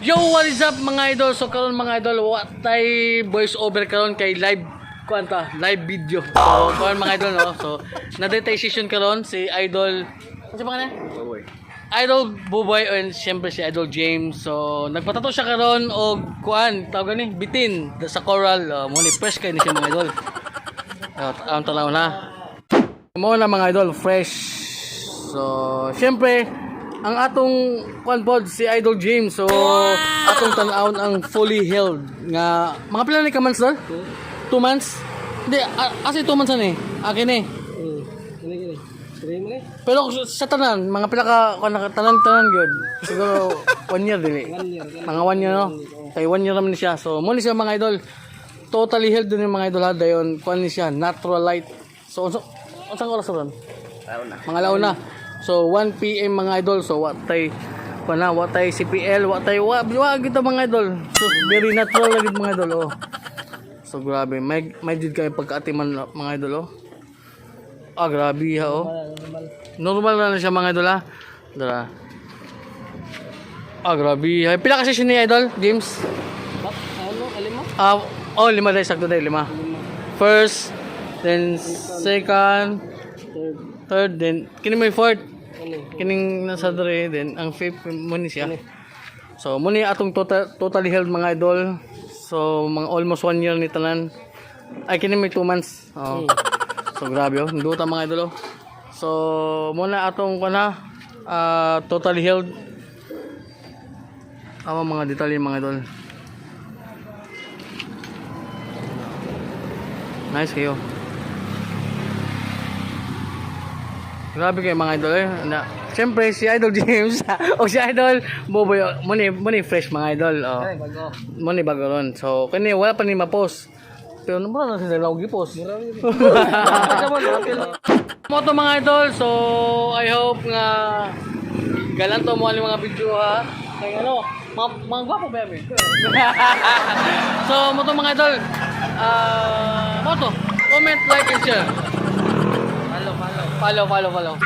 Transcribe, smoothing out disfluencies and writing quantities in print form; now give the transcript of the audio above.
Yo, what is up mga idol? So karon mga idol, what tay voice over karon kay live kuanta, live video. So karon mga idol no. So na-date session karon si Idol. Ano pa kanina? Boy. Idol Buboy and siyempre si Idol James. So nagpatato siya karon og kuan, tawag ni bitin sa coral. Mo ni fresh kay ni siya mga idol. Ang tanaw na. Mo na mga idol, fresh. So siyempre ang atong kuan pod si Idol James. So atong tan-awon ang fully healed nga mga pila ni ka months dol? 2 months? Hindi, asi 2 months ani. Akin eh. Pero sa tanan, mga pila ka tanan gyud. Siguro 1 year dili. Mga 1 year no. Kay 1 year naman ni siya. So mo ni siya mga idol. Totally healed din yung mga idol ha dayon kuan ni siya, natural light. So unsang oras ron? Mga launa. So 1 PM mga idol. So watay CPL, watay kita mga idol. So very natural lagi mga idol oh. So grabe, may jud kay pagkaatiman mga idol oh. Ah grabe ha oh. Normal na siya mga idol ha. Dara. Ah grabe. Ay pila ka session ni Idol James? Lima? Oh, 5 dahil sakto dahil 5. First, then second, third, then kini may fourth. Kining nasa dre, then ang fifth mo ni siya. So mo ni atong totally healed mga idol. So mga almost 1 year ni tanan. Ay kini may 2 months. Oh. So grabe oh, nduta mga idol oh. So muna atong kana totally healed. Awa mga detalye mga idol. Nice kayo. Grabe kayo mga idol eh. Siyempre si Idol James o si Idol Buboy muni fresh mga idol. Oh. Muni bago ron. So kani wala pa ni ma-post. Pero naman na sila lagi post. Mo to mga idol. So I hope nga galanto mo ang mga video ha. Kaya ano, mga gwapo ba yan? So mo to mga idol. Mo to. Comment, like, and share. Follow.